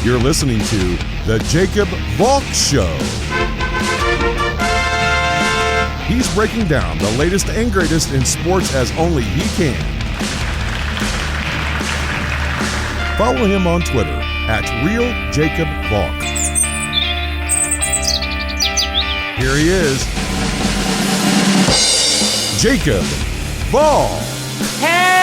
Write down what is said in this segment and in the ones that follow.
You're listening to The Jacob Valk Show. He's breaking down the latest and greatest in sports as only he can. Follow him on Twitter @RealJacobValk. Here he is, Jacob Valk. Hello,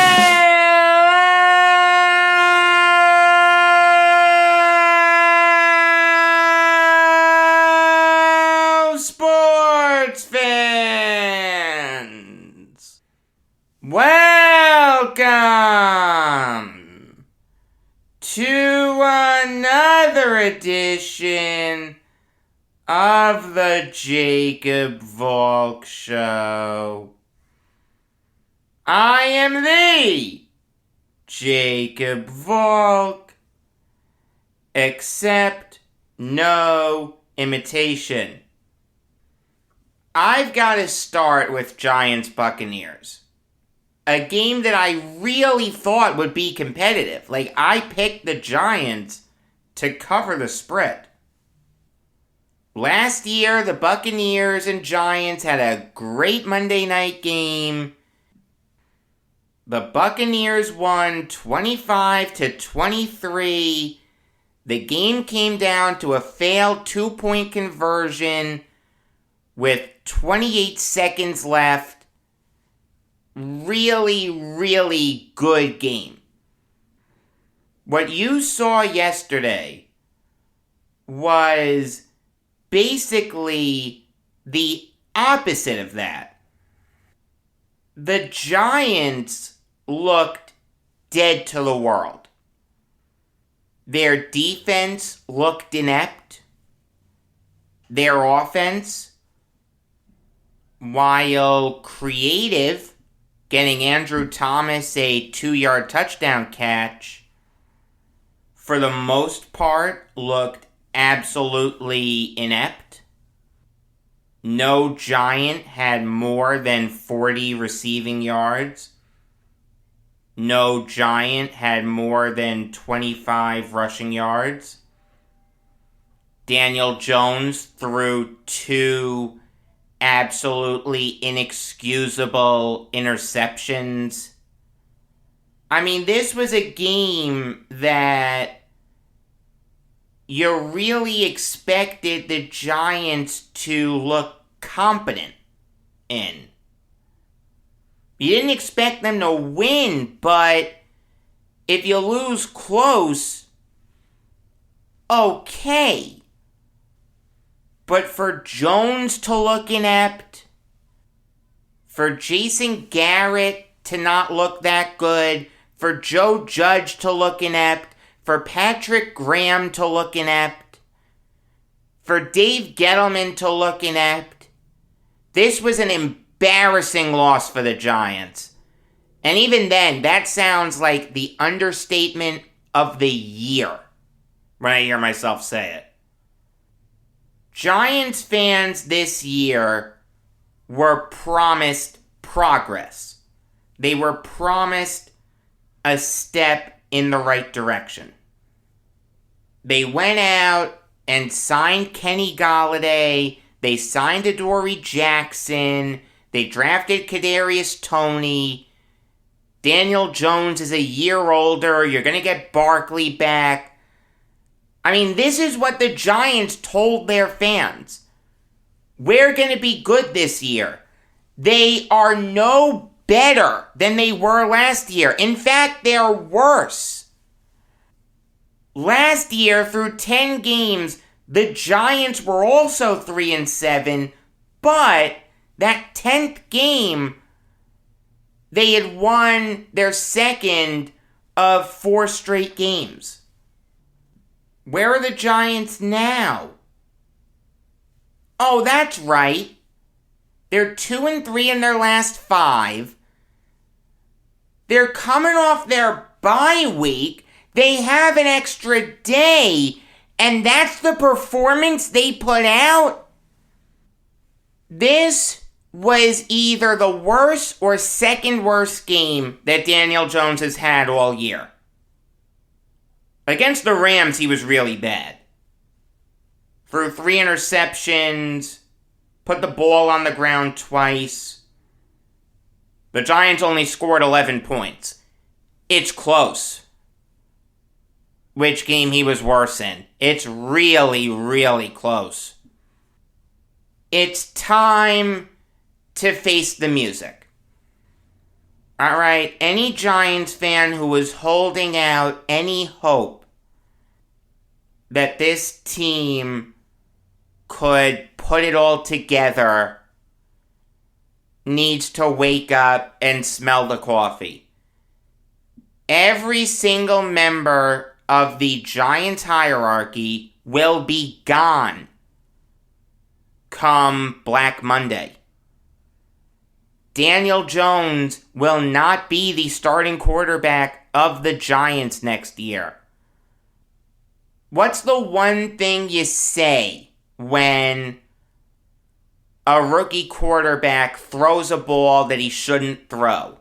sports fans. Welcome to another edition of the Jacob Valk Show. I am the Jacob Valk, except no imitation. I've got to start with Giants-Buccaneers, a game that I really thought would be competitive. I picked the Giants to cover the spread. Last year, the Buccaneers and Giants had a great Monday night game. The Buccaneers won 25-23. The game came down to a failed 2-point conversion with 28 seconds left. Really, really good game. What you saw yesterday was basically the opposite of that. The Giants looked dead to the world. Their defense looked inept. Their offense, while creative, getting Andrew Thomas a 2-yard touchdown catch, for the most part looked absolutely inept. No Giant had more than 40 receiving yards. No Giant had more than 25 rushing yards. Daniel Jones threw 2 absolutely inexcusable interceptions. I mean, this was a game that you really expected the Giants to look competent in. You didn't expect them to win, but if you lose close, okay. But for Jones to look inept, for Jason Garrett to not look that good, for Joe Judge to look inept, for Patrick Graham to look inept, for Dave Gettleman to look inept, this was an embarrassing loss for the Giants. And even then, that sounds like the understatement of the year when I hear myself say it. Giants fans this year were promised progress. They were promised a step in the right direction. They went out and signed Kenny Golladay. They signed Adoree Jackson. They drafted Kadarius Toney. Daniel Jones is a year older. You're going to get Barkley back. I mean, this is what the Giants told their fans. We're going to be good this year. They are no better than they were last year. In fact, they're worse. Last year, through 10 games, the Giants were also 3-7, but that 10th game, they had won their second of 4 straight games. Where are the Giants now? Oh, that's right. They're 2-3 in their last 5. They're coming off their bye week. They have an extra day, and that's the performance they put out. This was either the worst or second worst game that Daniel Jones has had all year. Against the Rams, he was really bad. Threw 3 interceptions, put the ball on the ground twice. The Giants only scored 11 points. It's close. Which game he was worse in. It's really, really close. It's time to face the music. Alright, any Giants fan who was holding out any hope that this team could put it all together needs to wake up and smell the coffee. Every single member of the Giants hierarchy will be gone come Black Monday. Daniel Jones will not be the starting quarterback of the Giants next year. What's the one thing you say when a rookie quarterback throws a ball that he shouldn't throw?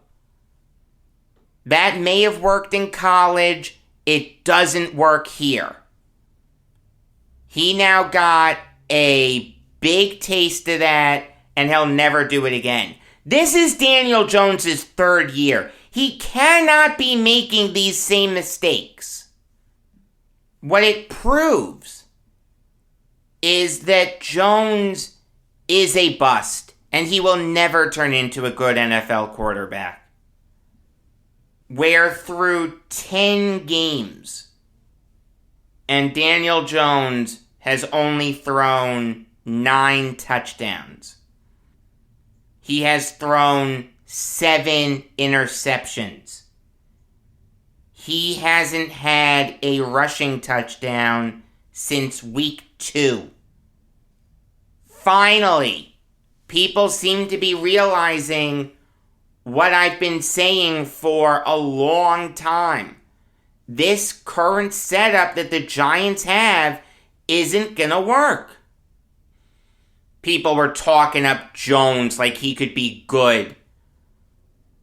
That may have worked in college. It doesn't work here. He now got a big taste of that, and he'll never do it again. This is Daniel Jones' 3rd year. He cannot be making these same mistakes. What it proves is that Jones is a bust, and he will never turn into a good NFL quarterback. We're through 10 games, and Daniel Jones has only thrown 9 touchdowns. He has thrown 7 interceptions. He hasn't had a rushing touchdown since week 2. Finally, people seem to be realizing what I've been saying for a long time. This current setup that the Giants have isn't gonna work. People were talking up Jones like he could be good.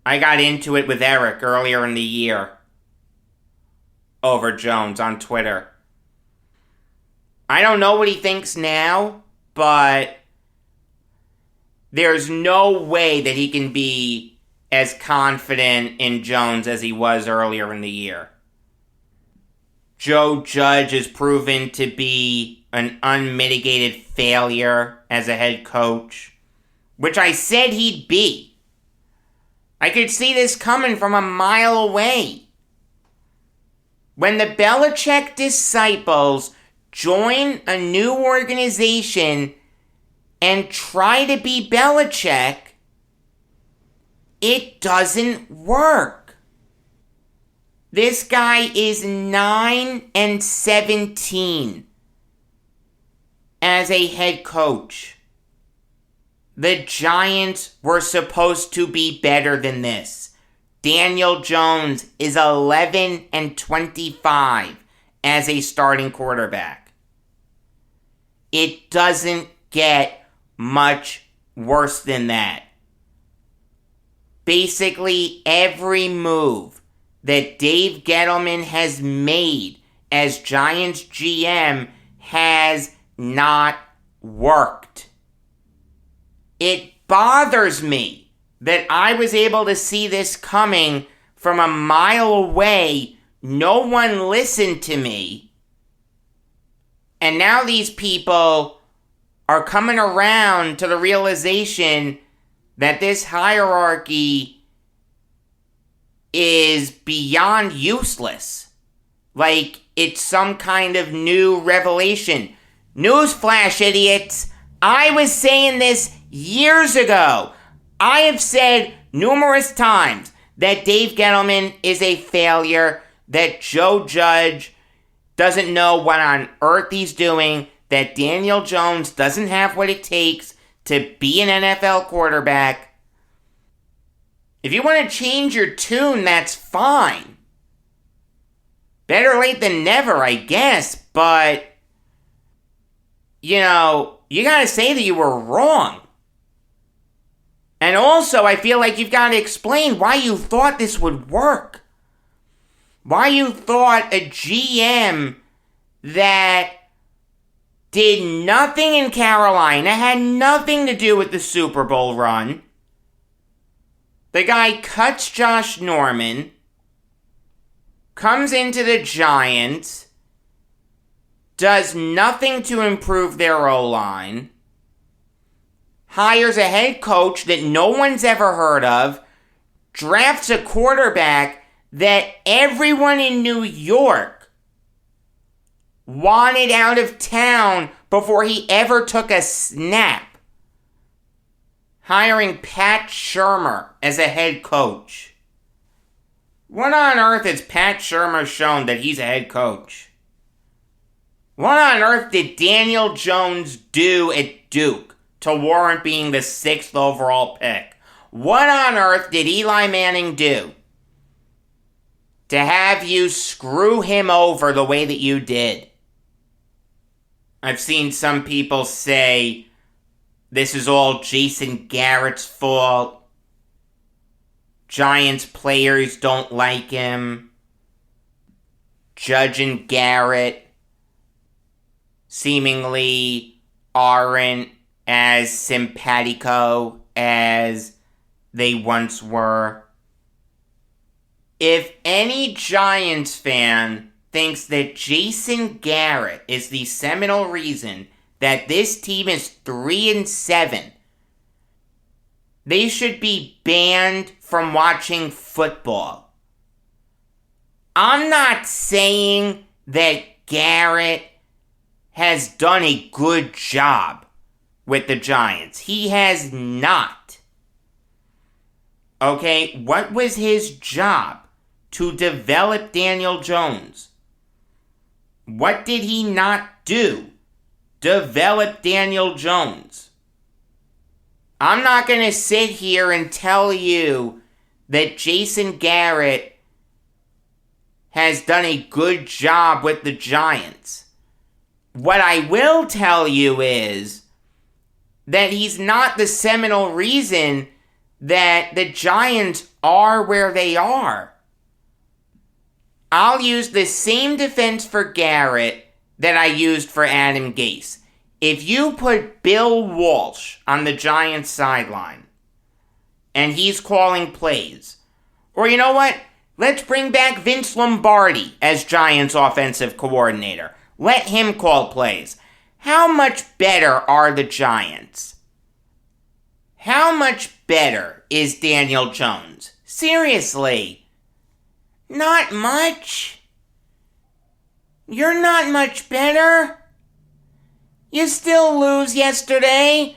I got into it with Eric earlier in the year over Jones on Twitter. I don't know what he thinks now, but there's no way that he can be as confident in Jones as he was earlier in the year. Joe Judge is proven to be an unmitigated failure as a head coach, which I said he'd be. I could see this coming from a mile away. When the Belichick disciples join a new organization and try to be Belichick, it doesn't work. This guy is 9-17 as a head coach. The Giants were supposed to be better than this. Daniel Jones is 11-25 as a starting quarterback. It doesn't get much worse than that. Basically, every move that Dave Gettleman has made as Giants GM has not worked. It bothers me that I was able to see this coming from a mile away. No one listened to me. And now these people are coming around to the realization that this hierarchy is beyond useless. Like it's some kind of new revelation. Newsflash, idiots! I was saying this years ago. I have said numerous times that Dave Gettleman is a failure, that Joe Judge doesn't know what on earth he's doing, that Daniel Jones doesn't have what it takes to be an NFL quarterback. If you want to change your tune, that's fine. Better late than never, I guess, but, you gotta say that you were wrong. And also, I feel like you've got to explain why you thought this would work. Why you thought a GM that did nothing in Carolina, had nothing to do with the Super Bowl run. The guy cuts Josh Norman, comes into the Giants, does nothing to improve their O-line, hires a head coach that no one's ever heard of, drafts a quarterback that everyone in New York wanted out of town before he ever took a snap. Hiring Pat Shurmur as a head coach. What on earth has Pat Shurmur shown that he's a head coach? What on earth did Daniel Jones do at Duke to warrant being the 6th overall pick? What on earth did Eli Manning do to have you screw him over the way that you did? I've seen some people say this is all Jason Garrett's fault. Giants players don't like him. Judge and Garrett seemingly aren't as simpatico as they once were. If any Giants fan thinks that Jason Garrett is the seminal reason that this team is 3-7, they should be banned from watching football. I'm not saying that Garrett has done a good job with the Giants. He has not. Okay, what was his job? To develop Daniel Jones. What did he not do? Develop Daniel Jones. I'm not going to sit here and tell you that Jason Garrett has done a good job with the Giants. What I will tell you is that he's not the seminal reason that the Giants are where they are. I'll use the same defense for Garrett that I used for Adam Gase. If you put Bill Walsh on the Giants sideline and he's calling plays, or you know what? Let's bring back Vince Lombardi as Giants offensive coordinator. Let him call plays. How much better are the Giants? How much better is Daniel Jones? Seriously. Not much. You're not much better. You still lose yesterday.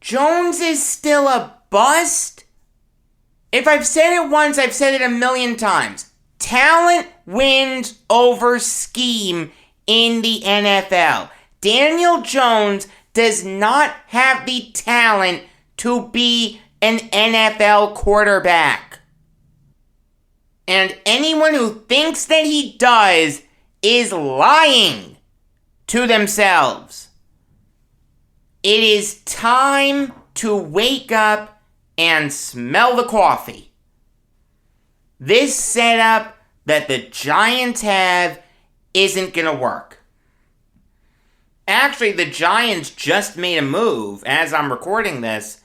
Jones is still a bust. If I've said it once, I've said it a million times. Talent wins over scheme in the NFL. Daniel Jones does not have the talent to be an NFL quarterback. And anyone who thinks that he does is lying to themselves. It is time to wake up and smell the coffee. This setup that the Giants have isn't going to work. Actually, the Giants just made a move. As I'm recording this,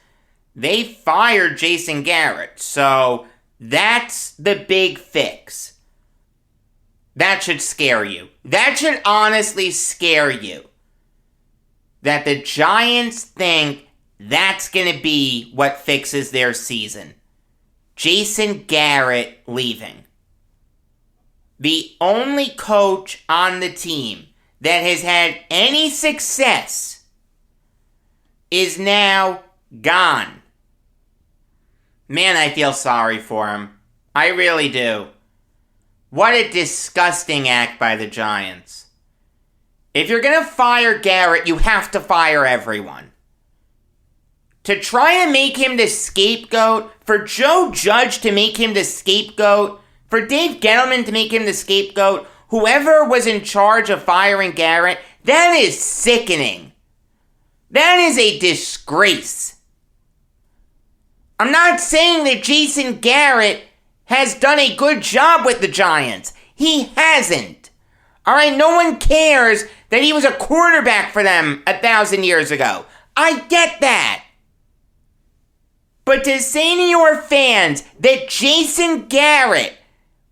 they fired Jason Garrett. So that's the big fix. That should scare you. That should honestly scare you. That the Giants think that's going to be what fixes their season. Jason Garrett leaving. The only coach on the team that has had any success is now gone. Man, I feel sorry for him. I really do. What a disgusting act by the Giants. If you're going to fire Garrett, you have to fire everyone. To try to make him the scapegoat, for Joe Judge to make him the scapegoat, for Dave Gettleman to make him the scapegoat, whoever was in charge of firing Garrett, that is sickening. That is a disgrace. I'm not saying that Jason Garrett has done a good job with the Giants. He hasn't. All right, no one cares that he was a quarterback for them 1,000 years ago. I get that. But to say to your fans that Jason Garrett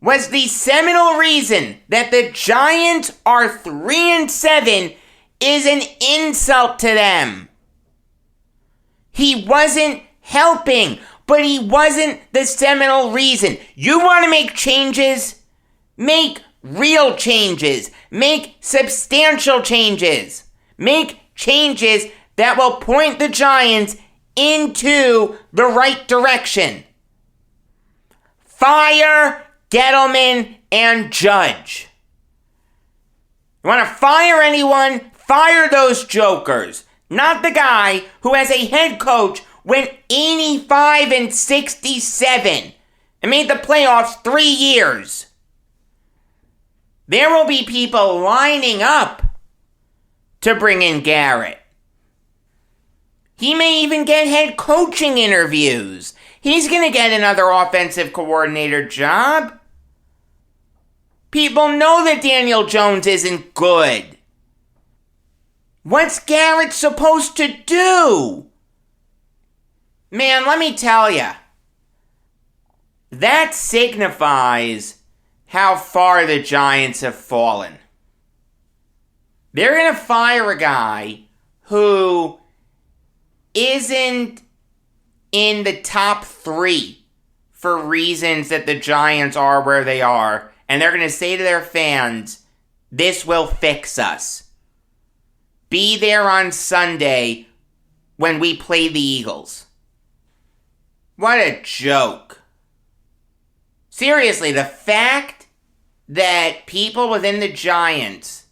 was the seminal reason that the Giants are 3-7 is an insult to them. He wasn't helping, but he wasn't the seminal reason. You want to make changes? Make real changes. Make substantial changes. Make changes that will point the Giants into the right direction. Fire Gettleman and Judge. You want to fire anyone? Fire those jokers. Not the guy who, as a head coach, went 85-67 and made the playoffs 3 years. There will be people lining up to bring in Garrett. He may even get head coaching interviews. He's going to get another offensive coordinator job. People know that Daniel Jones isn't good. What's Garrett supposed to do? Man, let me tell you. That signifies how far the Giants have fallen. They're going to fire a guy who isn't in the top 3 for reasons that the Giants are where they are. And they're going to say to their fans, this will fix us. Be there on Sunday when we play the Eagles. What a joke. Seriously, the fact that people within the Giants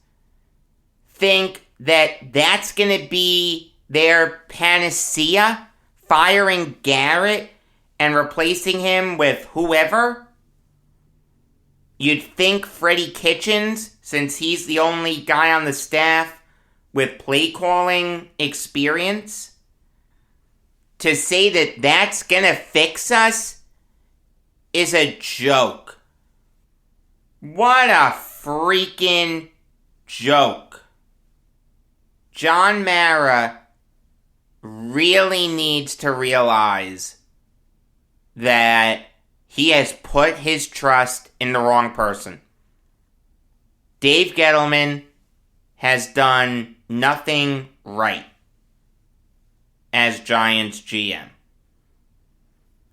think that that's going to be their panacea, firing Garrett and replacing him with whoever. You'd think Freddie Kitchens, since he's the only guy on the staff with play calling experience. To say that that's gonna fix us is a joke. What a freaking joke. John Mara really needs to realize that he has put his trust in the wrong person. Dave Gettleman has done nothing right as Giants GM.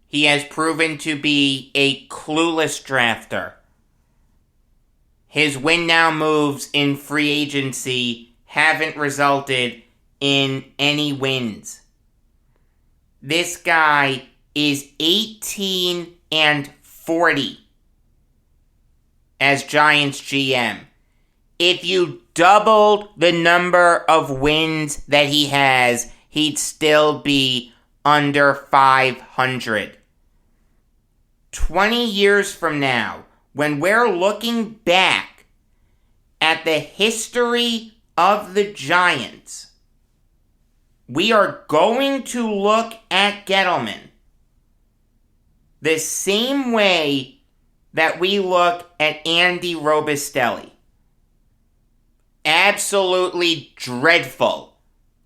He has proven to be a clueless drafter. His win-now moves in free agency haven't resulted in any wins. This guy is 18-40 as Giants GM. If you doubled the number of wins that he has, he'd still be under 500. 20 years from now, when we're looking back at the history of the Giants, we are going to look at Gettleman the same way that we look at Andy Robustelli. Absolutely dreadful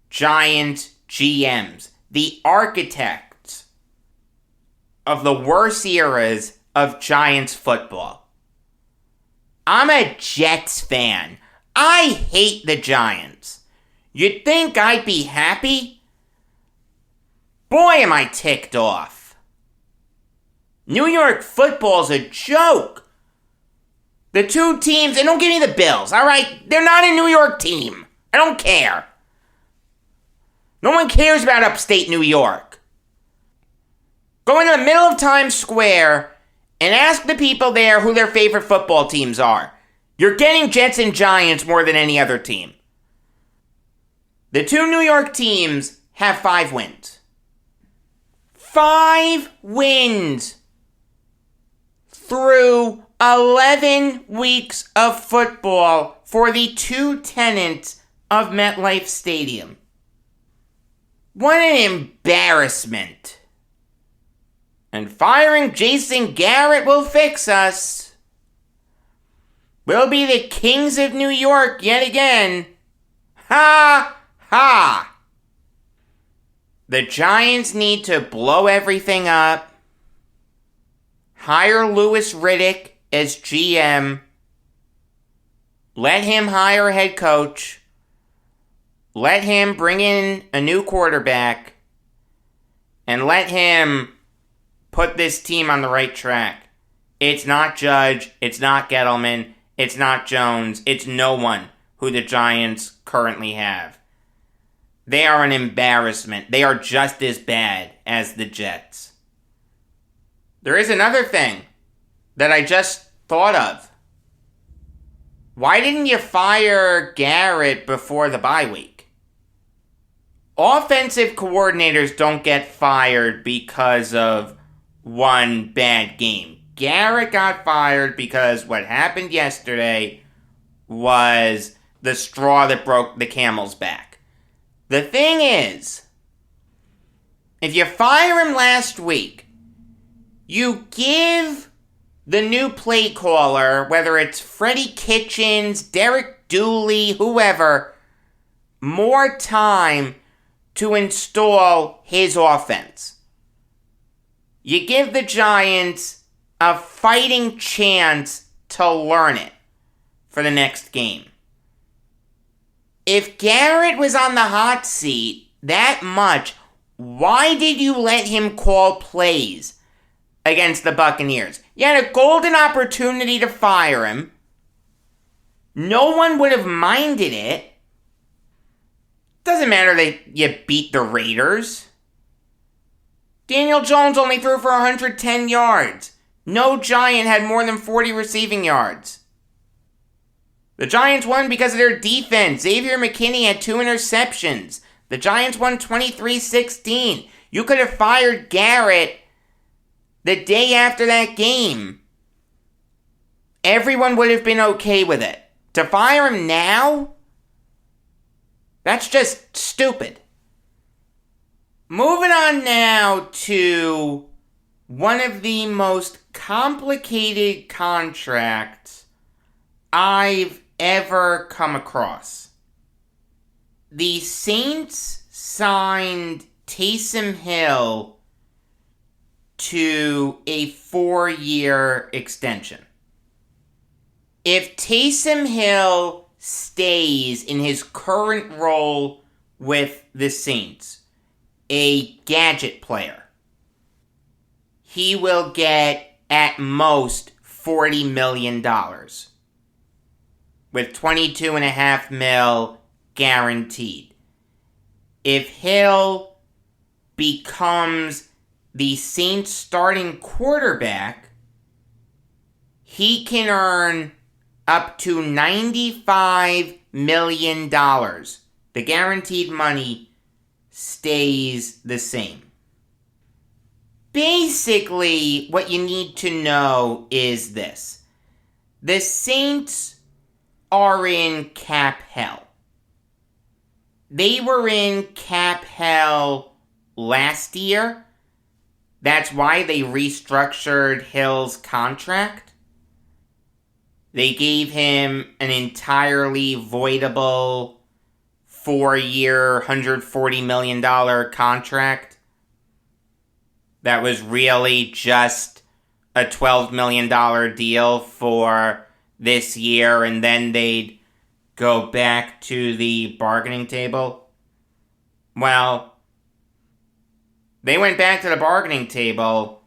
Giants GMs, the architects of the worst eras of Giants football. I'm a Jets fan. I hate the Giants. You'd think I'd be happy? Boy, am I ticked off. New York football's a joke. The two teams, and don't give me the Bills, alright? They're not a New York team. I don't care. No one cares about upstate New York. Go into the middle of Times Square and ask the people there who their favorite football teams are. You're getting Jets and Giants more than any other team. The two New York teams have 5 wins. 5 wins through 11 weeks of football for the two tenants of MetLife Stadium. What an embarrassment. And firing Jason Garrett will fix us. We'll be the kings of New York yet again. Ha! Ha! The Giants need to blow everything up. Hire Louis Riddick as GM. Let him hire a head coach. Let him bring in a new quarterback. And let him put this team on the right track. It's not Judge. It's not Gettleman. It's not Jones. It's no one who the Giants currently have. They are an embarrassment. They are just as bad as the Jets. There is another thing that I just thought of. Why didn't you fire Garrett before the bye week? Offensive coordinators don't get fired because of one bad game. Garrett got fired because what happened yesterday was the straw that broke the camel's back. The thing is, if you fire him last week, you give the new play caller, whether it's Freddie Kitchens, Derek Dooley, whoever, more time to install his offense. You give the Giants a fighting chance to learn it for the next game. If Garrett was on the hot seat that much, why did you let him call plays against the Buccaneers? You had a golden opportunity to fire him. No one would have minded it. Doesn't matter that you beat the Raiders. Daniel Jones only threw for 110 yards. No Giant had more than 40 receiving yards. The Giants won because of their defense. Xavier McKinney had 2 interceptions. The Giants won 23-16. You could have fired Garrett the day after that game. Everyone would have been okay with it. To fire him now? That's just stupid. Moving on now to one of the most complicated contracts I've ever come across. The Saints signed Taysom Hill to a 4-year extension. If Taysom Hill stays in his current role with the Saints, a gadget player, he will get at most $40 million, with $22.5 million guaranteed. If Hill becomes the Saints starting quarterback, he can earn up to $95 million. The guaranteed money stays the same. Basically, what you need to know is this. The Saints are in cap hell. They were in cap hell last year. That's why they restructured Hill's contract. They gave him an entirely voidable 4-year, $140 million contract that was really just a $12 million deal for this year, and then they'd go back to the bargaining table. Well, they went back to the bargaining table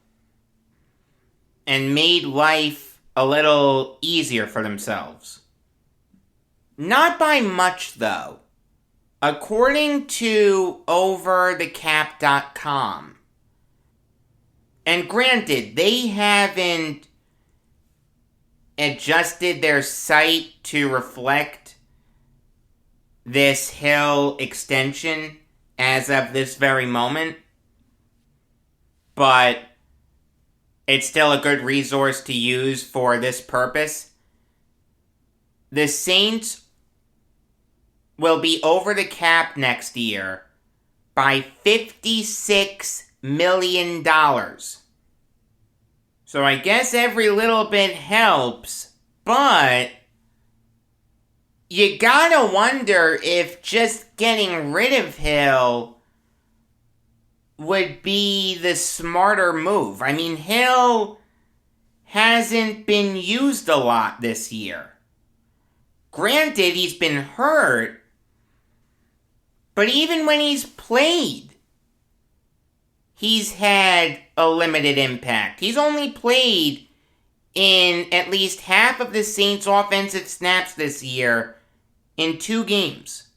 and made life a little easier for themselves. Not by much, though. According to overthecap.com, and granted, they haven't adjusted their site to reflect this Hill extension as of this very moment, but it's still a good resource to use for this purpose. The Saints will be over the cap next year by $56 million. So I guess every little bit helps, but you gotta wonder if just getting rid of Hill would be the smarter move. I mean, Hill hasn't been used a lot this year. Granted, he's been hurt, but even when he's played, he's had a limited impact. He's only played in at least half of the Saints' offensive snaps this year in 2 games.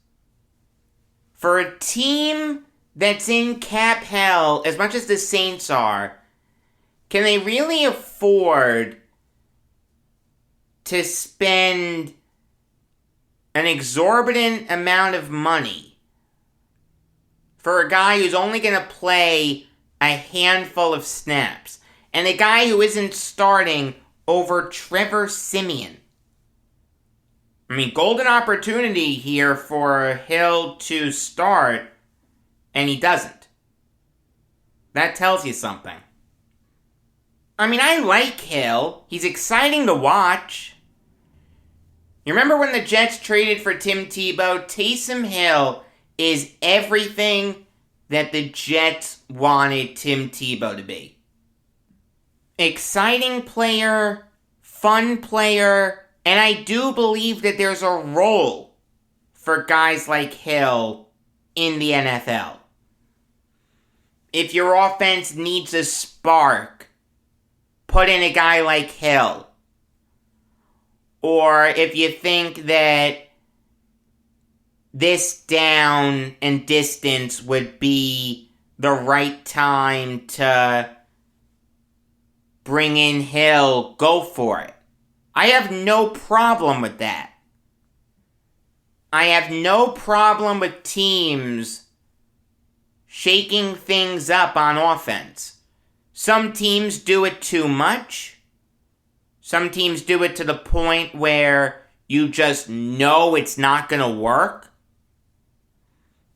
For a team that's in cap hell, as much as the Saints are, can they really afford to spend an exorbitant amount of money for a guy who's only going to play a handful of snaps, and a guy who isn't starting over Trevor Siemian? I mean, golden opportunity here for Hill to start, and he doesn't. That tells you something. I mean, I like Hill. He's exciting to watch. You remember when the Jets traded for Tim Tebow? Taysom Hill is everything that the Jets wanted Tim Tebow to be. Exciting player, fun player, and I do believe that there's a role for guys like Hill in the NFL. If your offense needs a spark, put in a guy like Hill. Or if you think that this down and distance would be the right time to bring in Hill, go for it. I have no problem with that. I have no problem with teams shaking things up on offense. Some teams do it too much. Some teams do it to the point where you just know it's not going to work.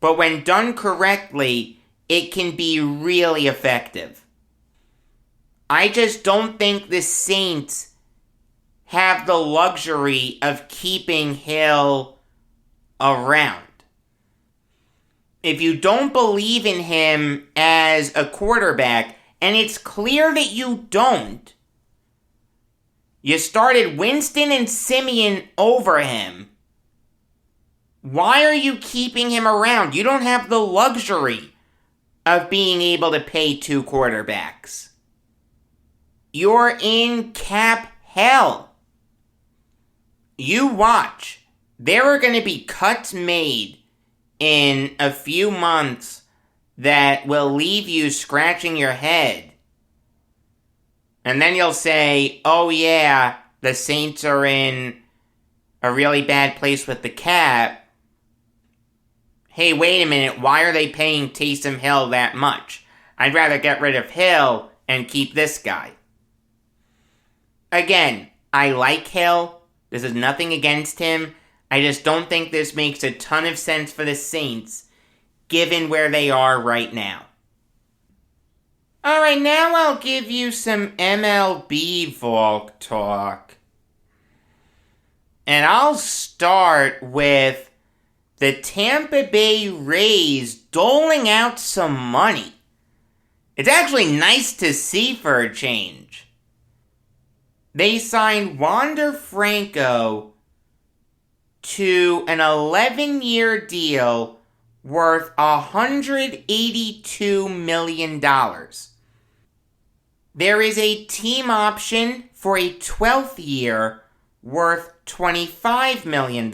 But when done correctly, it can be really effective. I just don't think the Saints have the luxury of keeping Hill around. If you don't believe in him as a quarterback, and it's clear that you don't, you started Winston and Siemian over him, why are you keeping him around? You don't have the luxury of being able to pay 2 quarterbacks. You're in cap hell. You watch. There are going to be cuts made in a few months that will leave you scratching your head. And then you'll say, oh yeah, the Saints are in a really bad place with the cap. Hey, wait a minute, why are they paying Taysom Hill that much? I'd rather get rid of Hill and keep this guy. Again, I like Hill. This is nothing against him. I just don't think this makes a ton of sense for the Saints, given where they are right now. Alright, now I'll give you some MLB Vault talk. And I'll start with the Tampa Bay Rays doling out some money. It's actually nice to see for a change. They signed Wander Franco to an 11-year deal worth $182 million. There is a team option for a 12th year worth $25 million.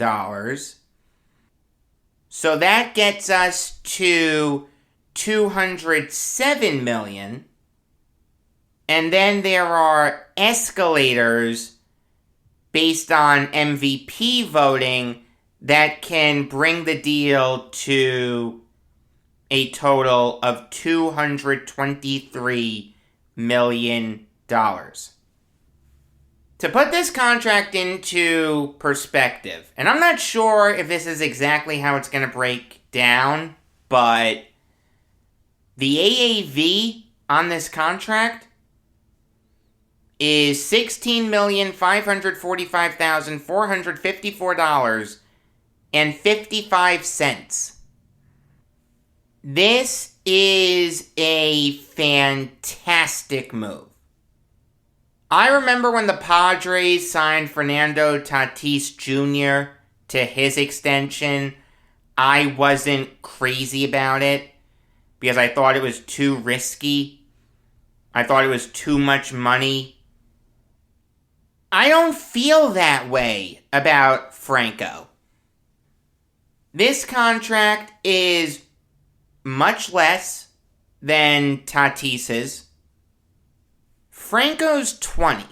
So that gets us to $207 million. And then there are escalators based on MVP voting that can bring the deal to a total of $223 million. To put this contract into perspective, and I'm not sure if this is exactly how it's going to break down, but the AAV on this contract is $16,545,454.55. This is a fantastic move. I remember when the Padres signed Fernando Tatis Jr. to his extension, I wasn't crazy about it because I thought it was too risky. I thought it was too much money. I don't feel that way about Franco. This contract is much less than Tatis's. Franco's 20.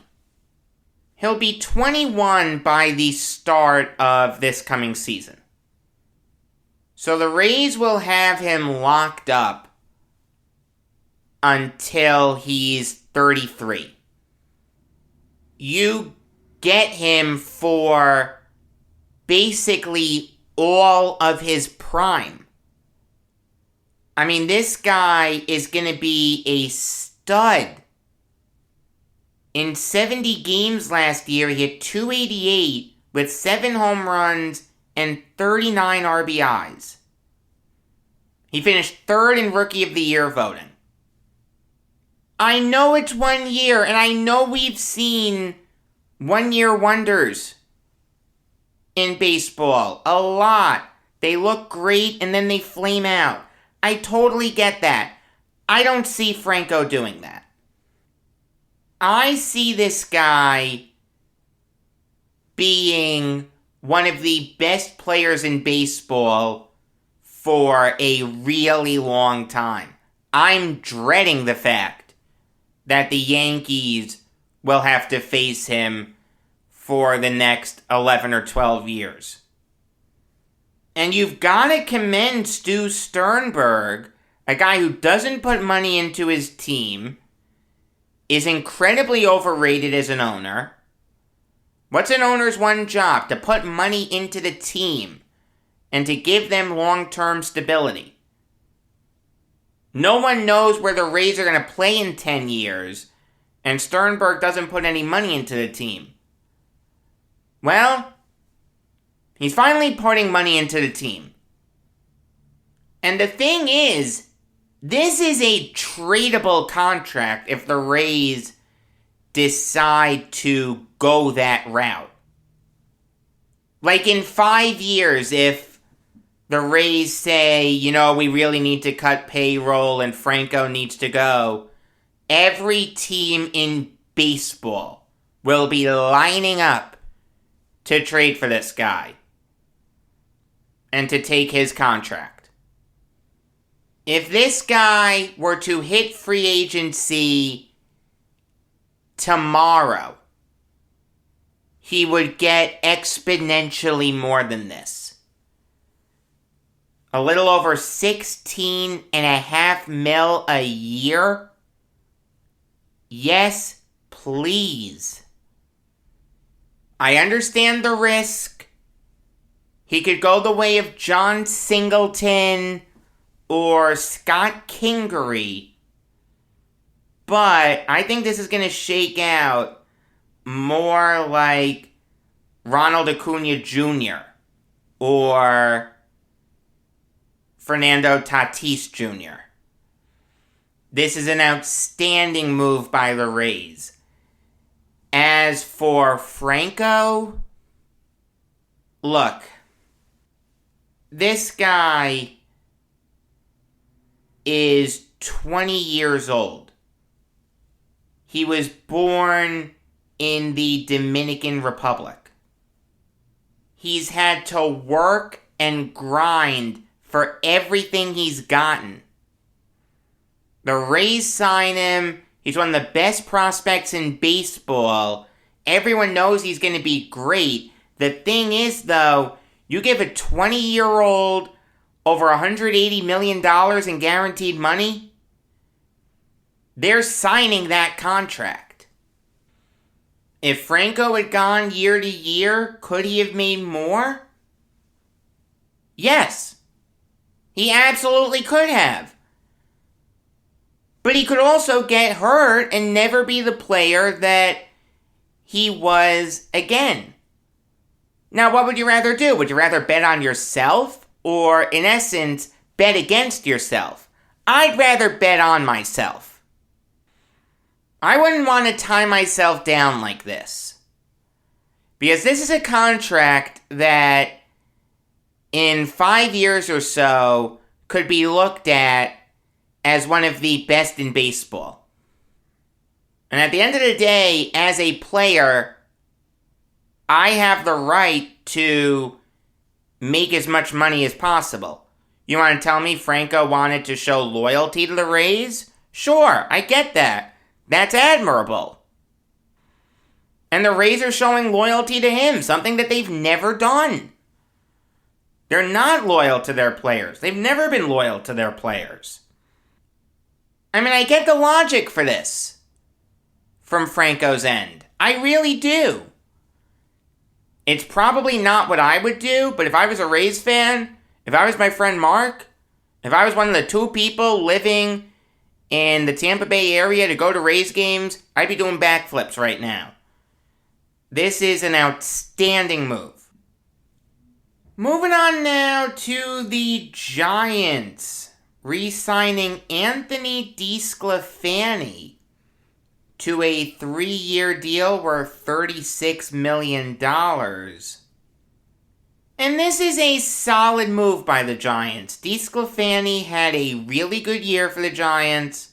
He'll be 21 by the start of this coming season. So the Rays will have him locked up until he's 33. You get him for basically all of his prime. I mean, this guy is going to be a stud. In 70 games last year, he hit .288 with 7 home runs and 39 RBIs. He finished 3rd in Rookie of the Year voting. I know it's 1 year, and I know we've seen one-year wonders in baseball. A lot. They look great, and then they flame out. I totally get that. I don't see Franco doing that. I see this guy being one of the best players in baseball for a really long time. I'm dreading the fact that the Yankees will have to face him for the next 11 or 12 years. And you've got to commend Stu Sternberg, a guy who doesn't put money into his team, is incredibly overrated as an owner. What's an owner's one job? To put money into the team and to give them long-term stability. No one knows where the Rays are going to play in 10 years, and Sternberg doesn't put any money into the team. Well, he's finally putting money into the team. And the thing is, this is a tradable contract if the Rays decide to go that route. Like in 5 years, if the Rays say, we really need to cut payroll and Franco needs to go, every team in baseball will be lining up to trade for this guy and to take his contract. If this guy were to hit free agency tomorrow, he would get exponentially more than this. A little over $16.5 million a year? Yes, please. I understand the risk. He could go the way of John Singleton or Scott Kingery. But I think this is going to shake out more like Ronald Acuna Jr. or Fernando Tatis Jr. This is an outstanding move by the Rays. As for Franco, look, this guy is 20 years old. He was born in the Dominican Republic. He's had to work and grind for everything he's gotten. The Rays sign him. He's one of the best prospects in baseball. Everyone knows he's going to be great. The thing is, though, you give a 20-year-old over $180 million in guaranteed money, they're signing that contract. If Franco had gone year to year, could he have made more? Yes. He absolutely could have. But he could also get hurt and never be the player that he was again. Now, what would you rather do? Would you rather bet on yourself or, in essence, bet against yourself? I'd rather bet on myself. I wouldn't want to tie myself down like this. Because this is a contract that in 5 years or so could be looked at as one of the best in baseball. And at the end of the day, as a player, I have the right to make as much money as possible. You want to tell me Franco wanted to show loyalty to the Rays? Sure, I get that. That's admirable. And the Rays are showing loyalty to him, something that they've never done. They're not loyal to their players. They've never been loyal to their players. I mean, I get the logic for this from Franco's end. I really do. It's probably not what I would do, but if I was a Rays fan, if I was my friend Mark, if I was one of the 2 people living in the Tampa Bay area to go to Rays games, I'd be doing backflips right now. This is an outstanding move. Moving on now to the Giants, re-signing Anthony DeSclafani to a 3-year deal worth $36 million. And this is a solid move by the Giants. DeSclafani had a really good year for the Giants.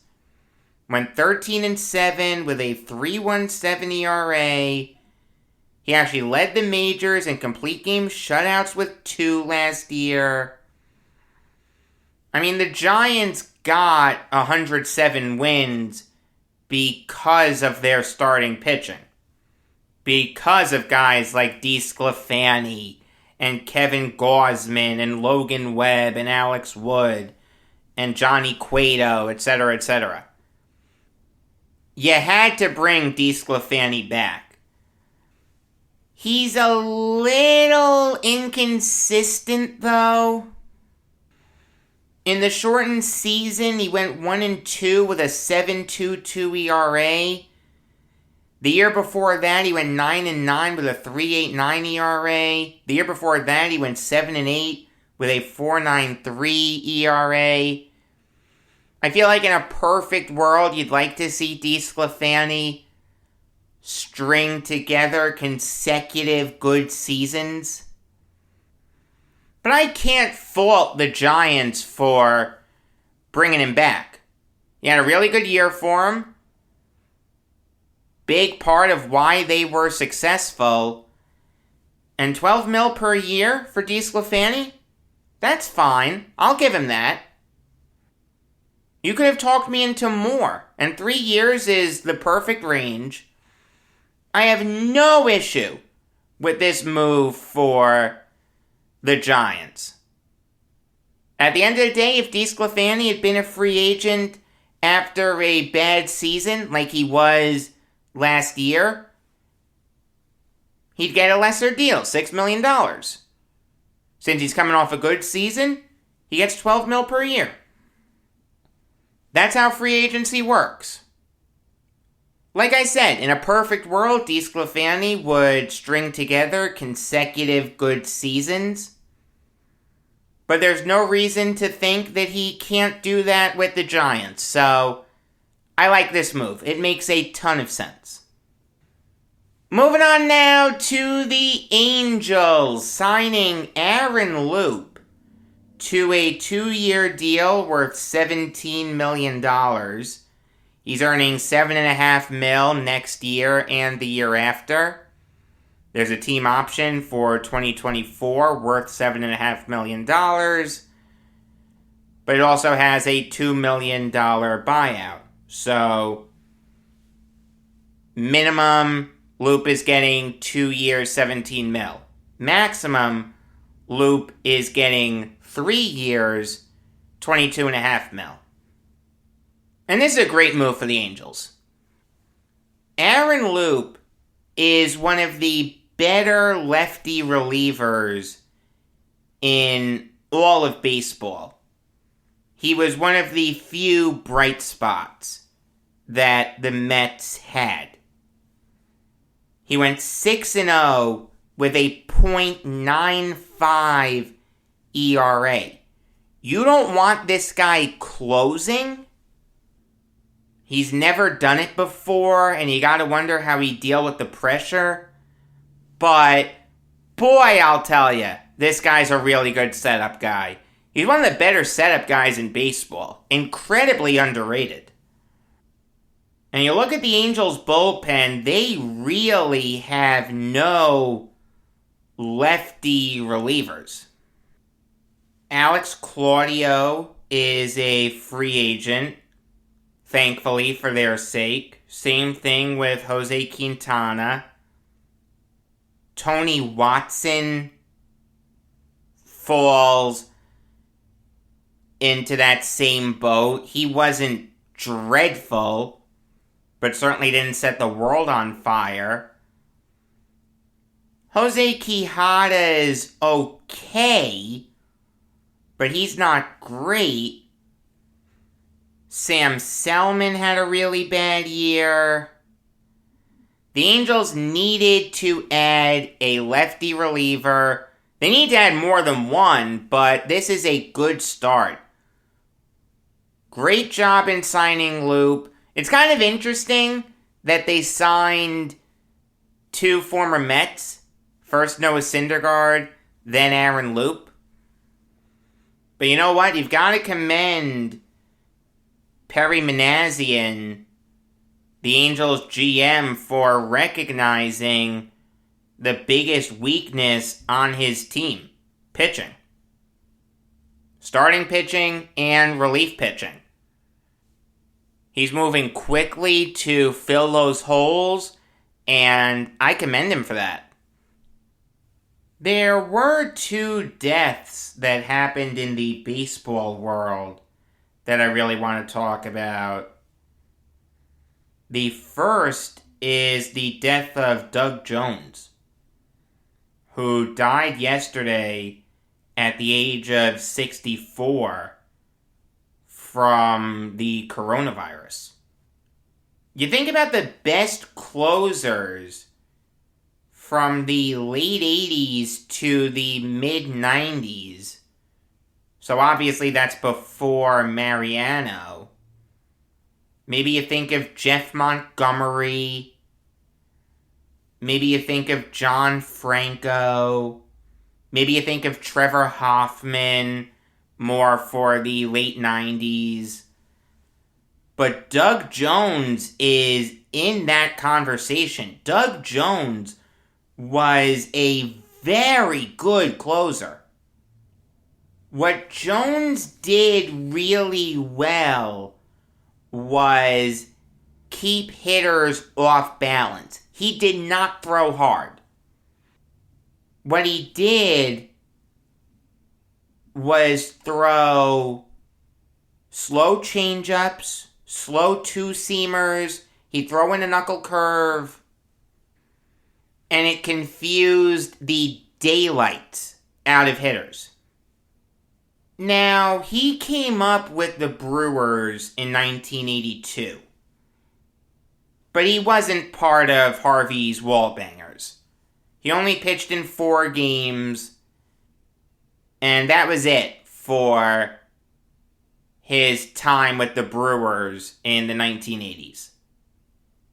Went 13-7 with a 3.17 ERA. He actually led the majors in complete game shutouts with 2 last year. I mean, the Giants got 107 wins because of their starting pitching. Because of guys like DeSclafani and Kevin Gausman and Logan Webb and Alex Wood and Johnny Cueto, etc., etc. You had to bring DeSclafani back. He's a little inconsistent, though. In the shortened season, he went 1-2 with a 7.22 ERA. The year before that, he went 9-9 with a 3.89 ERA. The year before that, he went 7-8 with a 4.93 ERA. I feel like in a perfect world, you'd like to see DeSclafani string together consecutive good seasons. But I can't fault the Giants for bringing him back. He had a really good year for him. Big part of why they were successful. And $12 million per year for DeSclafani? That's fine. I'll give him that. You could have talked me into more. And 3 years is the perfect range. I have no issue with this move for the Giants. At the end of the day, if DeSclafani had been a free agent after a bad season like he was last year, he'd get a lesser deal, $6 million. Since he's coming off a good season, he gets $12 million per year. That's how free agency works. Like I said, in a perfect world, DeSclafani would string together consecutive good seasons. But there's no reason to think that he can't do that with the Giants. So, I like this move. It makes a ton of sense. Moving on now to the Angels, signing Aaron Loup to a 2-year deal worth $17 million. He's earning $7.5 million next year and the year after. There's a team option for 2024 worth $7.5 million. But it also has a $2 million buyout. So, minimum, Loup is getting 2 years, $17 million. Maximum, Loup is getting 3 years, $22.5 million. And this is a great move for the Angels. Aaron Loup is one of the better lefty relievers in all of baseball. he was one of the few bright spots that the Mets had. He went 6-0 with a .95 ERA. You don't want this guy closing? He's never done it before, and you gotta wonder how he'd deal with the pressure. But, boy, I'll tell you, this guy's a really good setup guy. He's one of the better setup guys in baseball. Incredibly underrated. And you look at the Angels' bullpen, they really have no lefty relievers. Alex Claudio is a free agent, thankfully for their sake. Same thing with Jose Quintana. Tony Watson falls into that same boat. He wasn't dreadful, but certainly didn't set the world on fire. Jose Quijada is okay, but he's not great. Sam Selman had a really bad year. The Angels needed to add a lefty reliever. They need to add more than one, but this is a good start. Great job in signing Loop. It's kind of interesting that they signed two former Mets. First Noah Syndergaard, then Aaron Loop. But you know what? You've got to commend Perry Manassian, the Angels GM, for recognizing the biggest weakness on his team: pitching. Starting pitching and relief pitching. He's moving quickly to fill those holes, and I commend him for that. There were two deaths that happened in the baseball world that I really want to talk about. The first is the death of Doug Jones, who died yesterday at the age of 64 from the coronavirus. You think about the best closers from the late 80s to the mid-90s. So obviously that's before Mariano. Maybe you think of Jeff Montgomery. Maybe you think of John Franco. Maybe you think of Trevor Hoffman, more for the late 90s. But Doug Jones is in that conversation. Doug Jones was a very good closer. What Jones did really well was keep hitters off balance. He did not throw hard. What he did was throw slow changeups, slow two-seamers. He'd throw in a knuckle curve, and it confused the daylight out of hitters. Now, he came up with the Brewers in 1982, but he wasn't part of Harvey's Wallbangers. He only pitched in 4 games, and that was it for his time with the Brewers in the 1980s.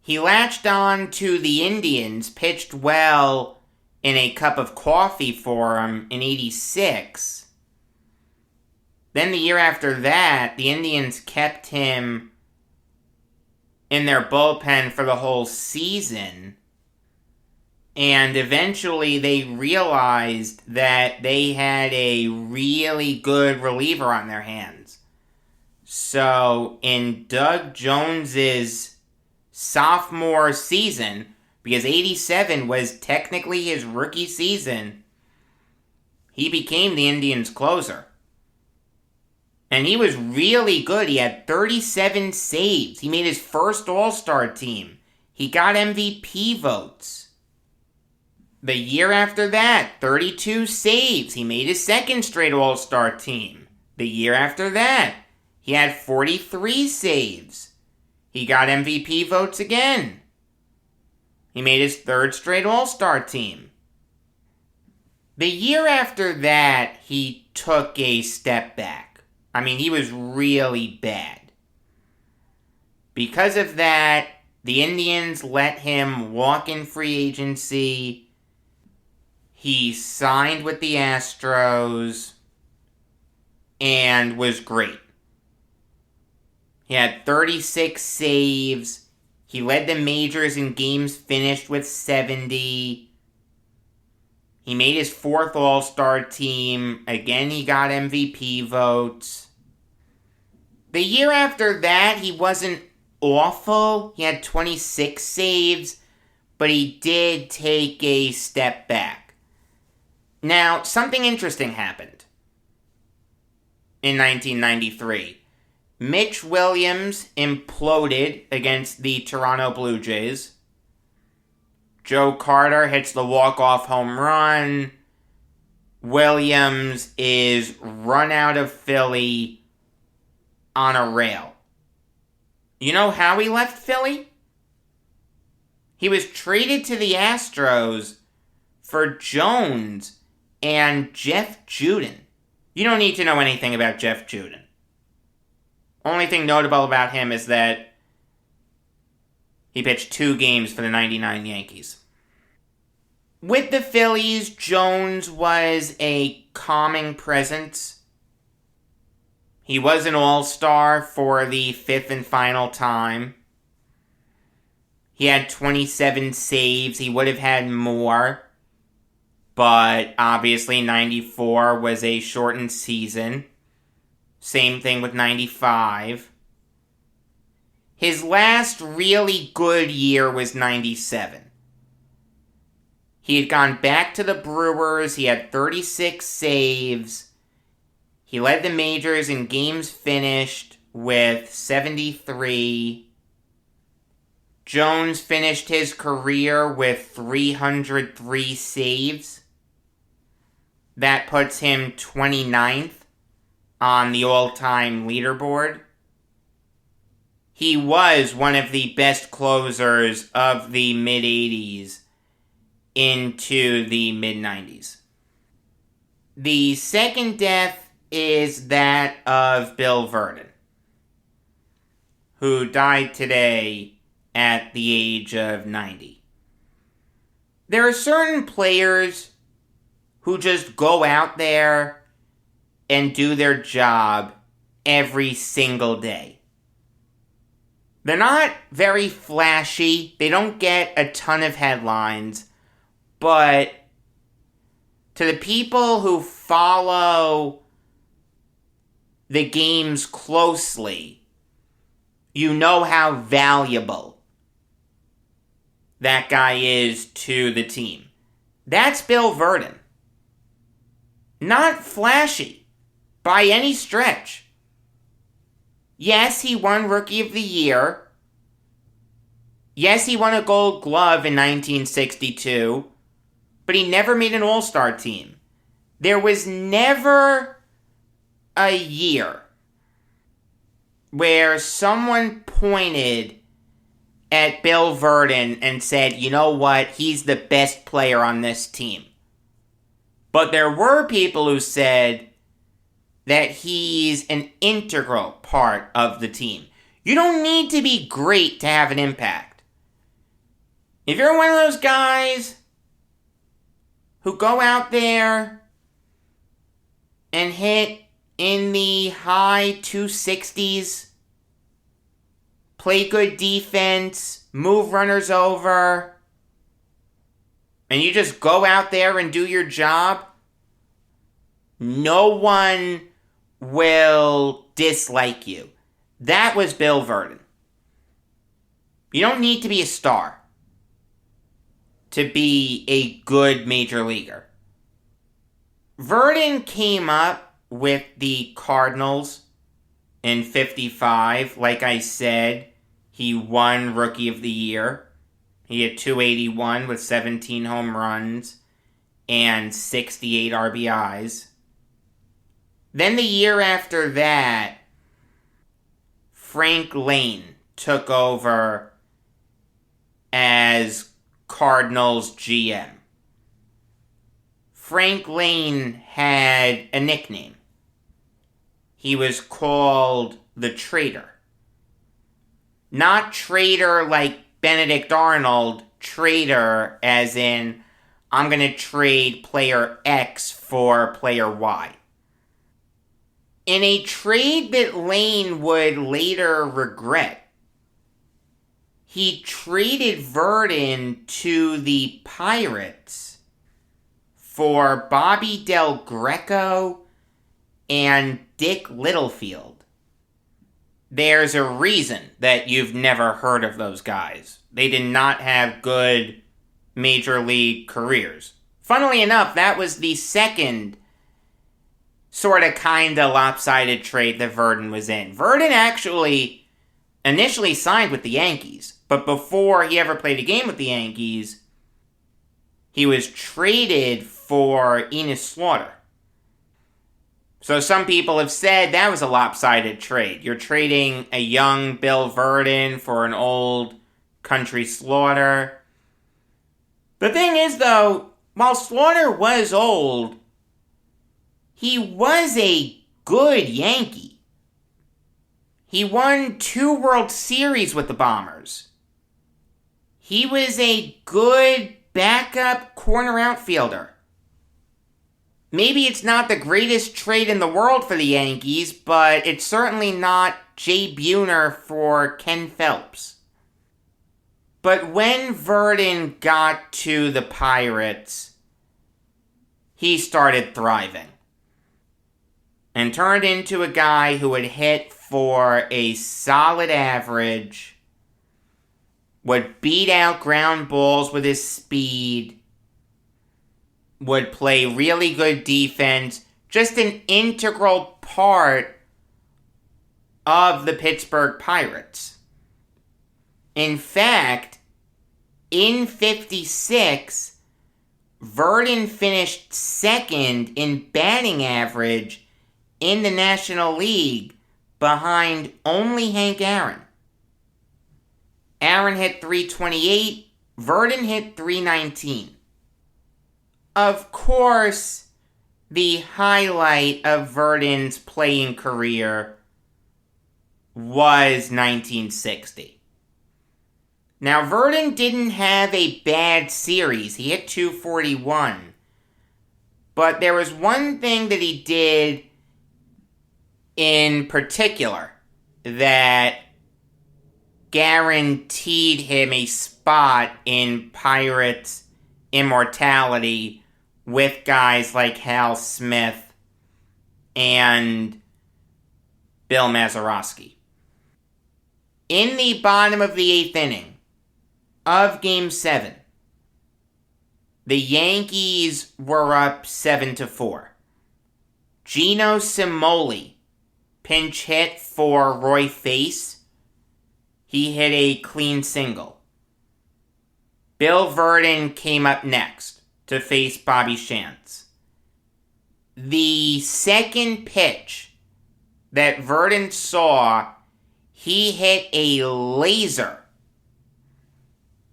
He latched on to the Indians, pitched well in a cup of coffee for him in 86. Then the year after that, the Indians kept him in their bullpen for the whole season. And eventually they realized that they had a really good reliever on their hands. So in Doug Jones's sophomore season, because 87 was technically his rookie season, he became the Indians' closer. And he was really good. He had 37 saves. He made his first All-Star team. He got MVP votes. The year after that, 32 saves. He made his second straight All-Star team. The year after that, He had 43 saves. He got MVP votes again. He made his third straight All-Star team. The year after that, he took a step back. I mean, he was really bad. Because of that, the Indians let him walk in free agency. He signed with the Astros and was great. He had 36 saves. He led the majors in games finished with 70. He made his fourth All-Star team. Again, he got MVP votes. The year after that, he wasn't awful. He had 26 saves, but he did take a step back. Now, something interesting happened in 1993. Mitch Williams imploded against the Toronto Blue Jays. Joe Carter hits the walk-off home run. Williams is run out of Philly on a rail. You know how he left Philly? He was traded to the Astros for Jones and Jeff Juden. You don't need to know anything about Jeff Juden. Only thing notable about him is that he pitched 2 games for the 99 Yankees. With the Phillies, Jones was a calming presence. He was an all-star for the 5th and final time. He had 27 saves. He would have had more. But obviously 94 was a shortened season. Same thing with 95. His last really good year was 97. He had gone back to the Brewers. He had 36 saves. He led the majors in games finished with 73. Jones finished his career with 303 saves. That puts him 29th on the all-time leaderboard. He was one of the best closers of the mid-80s into the mid-90s. The second death is that of Bill Vernon, who died today at the age of 90. There are certain players who just go out there and do their job every single day. They're not very flashy. They don't get a ton of headlines. But to the people who follow the games closely, you know how valuable that guy is to the team. That's Bill Vernon. Not flashy by any stretch. Yes, he won Rookie of the Year. Yes, he won a Gold Glove in 1962. But he never made an All-Star team. There was never a year where someone pointed at Bill Vernon and said, you know what, he's the best player on this team. But there were people who said that he's an integral part of the team. You don't need to be great to have an impact. If you're one of those guys who go out there and hit in the high 260s, play good defense, move runners over, and you just go out there and do your job, no one will dislike you. That was Bill Vernon. You don't need to be a star to be a good major leaguer. Vernon came up with the Cardinals in 55. Like I said, he won Rookie of the Year. He had 281 with 17 home runs and 68 RBIs. Then the year after that, Frank Lane took over as Cardinals GM. Frank Lane had a nickname. He was called the Trader. Not traitor like Benedict Arnold, traitor as in, I'm going to trade player X for player Y. In a trade that Lane would later regret, he traded Vernon to the Pirates for Bobby Del Greco and Dick Littlefield. There's a reason that you've never heard of those guys. They did not have good major league careers. Funnily enough, that was the second sort of kind of lopsided trade that Vernon was in. Vernon actually initially signed with the Yankees, but before he ever played a game with the Yankees, he was traded for Enos Slaughter. So some people have said that was a lopsided trade. You're trading a young Bill Vernon for an old Country Slaughter. The thing is, though, while Slaughter was old, he was a good Yankee. He won 2 World Series with the Bombers. He was a good backup corner outfielder. Maybe it's not the greatest trade in the world for the Yankees, but it's certainly not Jay Buhner for Ken Phelps. But when Vernon got to the Pirates, he started thriving. And turned into a guy who would hit for a solid average, would beat out ground balls with his speed, would play really good defense, just an integral part of the Pittsburgh Pirates. In fact, in '56, Vernon finished second in batting average in the National League behind only Hank Aaron. Aaron hit .328, Vernon hit .319. Of course, the highlight of Vernon's playing career was 1960. Now, Vernon didn't have a bad series. He hit .241. But there was one thing that he did in particular that guaranteed him a spot in Pirates immortality with guys like Hal Smith and Bill Mazeroski. In the bottom of the 8th inning of Game 7, the Yankees were up 7-4. Gino Cimoli pinch hit for Roy Face. He hit a clean single. Bill Vernon came up next to face Bobby Shantz. The second pitch that Vernon saw, he hit a laser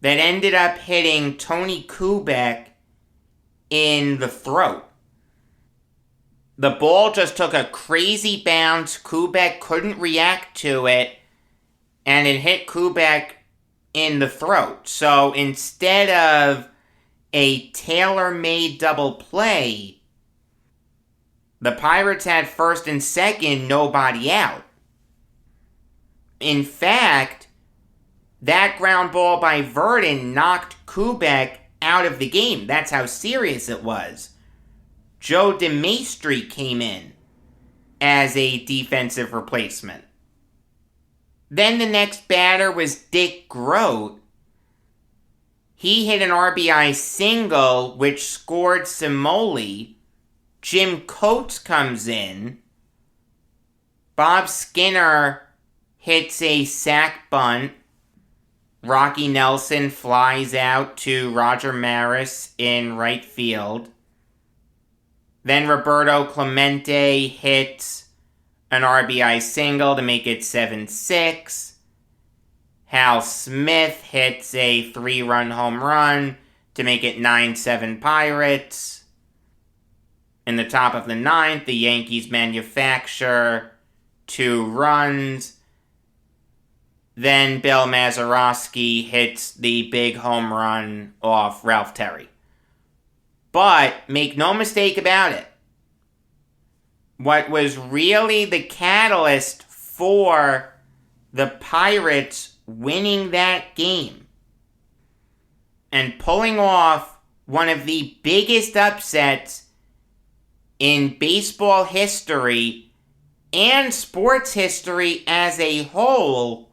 that ended up hitting Tony Kubek in the throat. The ball just took a crazy bounce. Kubek couldn't react to it, and it hit Kubek in the throat. So instead of a tailor-made double play, the Pirates had first and second, nobody out. In fact, that ground ball by Vernon knocked Kubek out of the game. That's how serious it was. Joe DeMaestri came in as a defensive replacement. Then the next batter was Dick Grote. He hit an RBI single, which scored Cimoli. Jim Coates comes in. Bob Skinner hits a sac bunt. Rocky Nelson flies out to Roger Maris in right field. Then Roberto Clemente hits an RBI single to make it 7-6. Hal Smith hits a 3-run home run to make it 9-7 Pirates. In the top of the ninth, the Yankees manufacture 2 runs. Then Bill Mazeroski hits the big home run off Ralph Terry. But make no mistake about it, what was really the catalyst for the Pirates winning that game and pulling off one of the biggest upsets in baseball history and sports history as a whole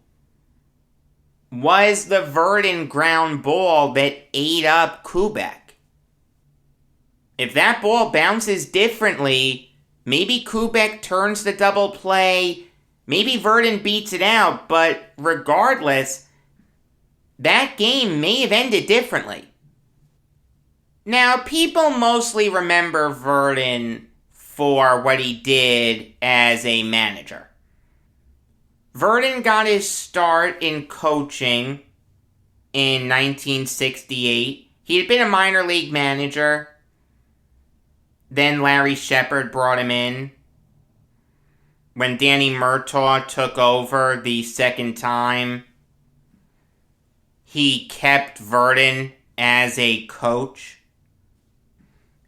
was the Vernon ground ball that ate up Kubek. If that ball bounces differently, maybe Kubek turns the double play, maybe Vernon beats it out, but regardless, that game may have ended differently. Now, people mostly remember Vernon for what he did as a manager. Vernon got his start in coaching in 1968. He had been a minor league manager. Then Larry Shepard brought him in. When Danny Murtaugh took over the second time, he kept Vernon as a coach.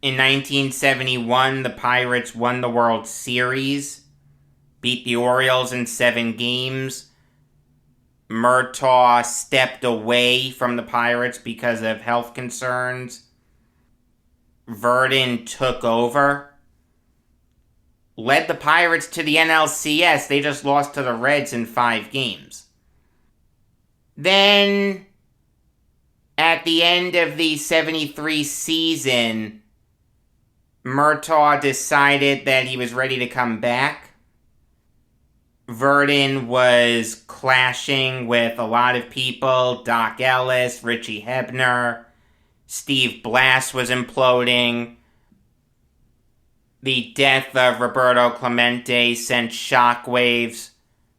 In 1971, the Pirates won the World Series, beat the Orioles in 7 games. Murtaugh stepped away from the Pirates because of health concerns. Vernon took over, led the Pirates to the NLCS. They just lost to the Reds in 5 games. Then, at the end of the 73 season, Murtaugh decided that he was ready to come back. Vernon was clashing with a lot of people. Doc Ellis, Richie Hebner, Steve Blass was imploding. The death of Roberto Clemente sent shockwaves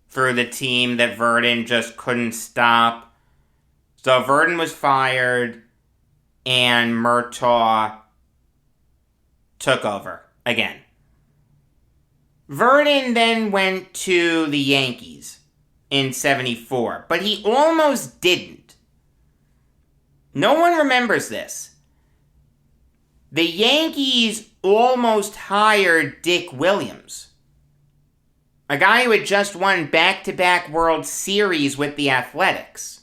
through the team that Vernon just couldn't stop. So Vernon was fired, and Murtaugh took over again. Vernon then went to the Yankees in 74, but he almost didn't. No one remembers this. The Yankees almost hired Dick Williams, a guy who had just won back-to-back World Series with the Athletics.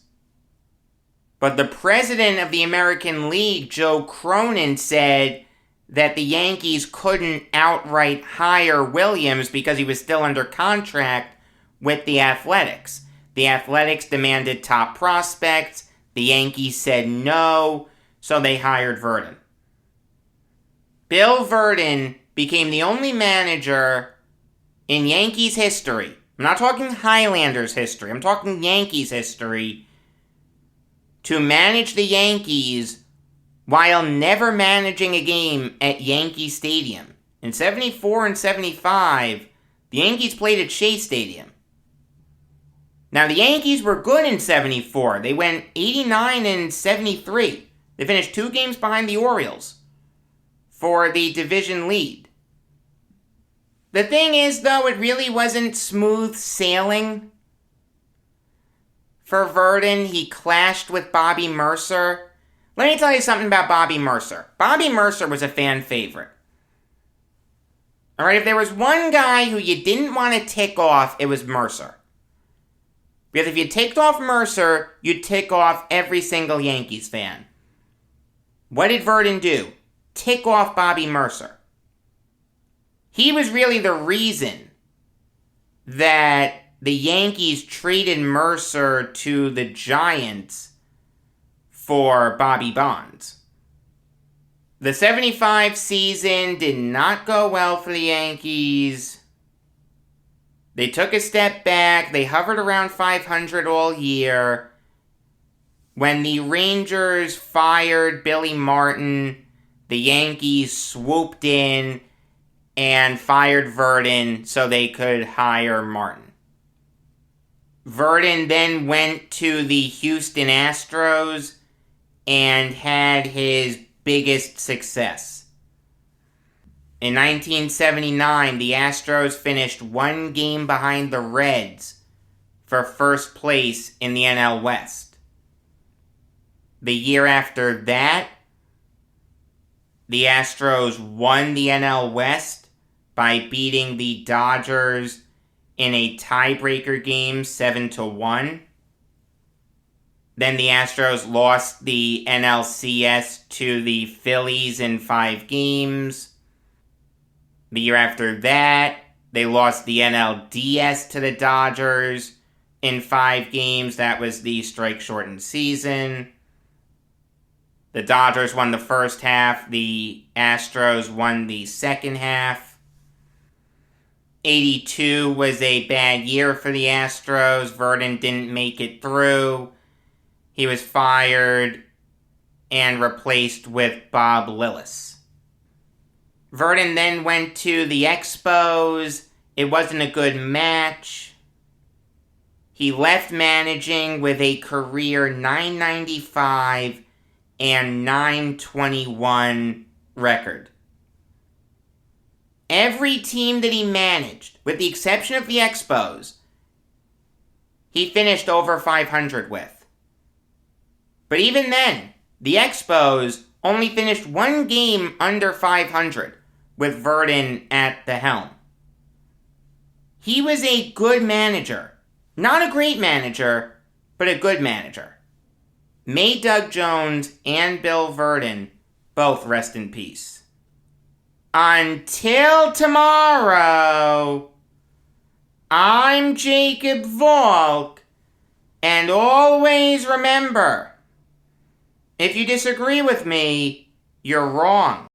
But the president of the American League, Joe Cronin, said that the Yankees couldn't outright hire Williams because he was still under contract with the Athletics. The Athletics demanded top prospects. The Yankees said no, so they hired Vernon. Bill Vernon became the only manager in Yankees history. I'm not talking Highlanders history. I'm talking Yankees history. To manage the Yankees while never managing a game at Yankee Stadium. In 74 and 75, the Yankees played at Shea Stadium. Now, the Yankees were good in 74. They went 89 and 73. They finished 2 games behind the Orioles for the division lead. The thing is, though, it really wasn't smooth sailing for Vernon. He clashed with Bobby Mercer. Let me tell you something about Bobby Mercer. Bobby Mercer was a fan favorite. Alright, if there was one guy who you didn't want to tick off, it was Mercer. Because if you ticked off Mercer, you'd tick off every single Yankees fan. What did Vernon do? Tick off Bobby Mercer. He was really the reason that the Yankees traded Mercer to the Giants for Bobby Bonds. The 75 season did not go well for the Yankees. They took a step back. They hovered around 500 all year. When the Rangers fired Billy Martin, the Yankees swooped in and fired Vernon so they could hire Martin. Vernon then went to the Houston Astros and had his biggest success. In 1979, the Astros finished one game behind the Reds for first place in the NL West. The year after that, the Astros won the NL West by beating the Dodgers in a tiebreaker game 7-1. Then the Astros lost the NLCS to the Phillies in 5 games. The year after that, they lost the NLDS to the Dodgers in 5 games. That was the strike-shortened season. The Dodgers won the first half. The Astros won the second half. 82 was a bad year for the Astros. Vernon didn't make it through. He was fired and replaced with Bob Lillis. Vernon then went to the Expos. It wasn't a good match. He left managing with a career .995 and .921 record. Every team that he managed, with the exception of the Expos, he finished over 500 with. But even then, the Expos only finished one game under 500 with Vernon at the helm. He was a good manager. Not a great manager, but a good manager. May Doug Jones and Bill Vernon both rest in peace. Until tomorrow, I'm Jacob Valk, and always remember, if you disagree with me, you're wrong.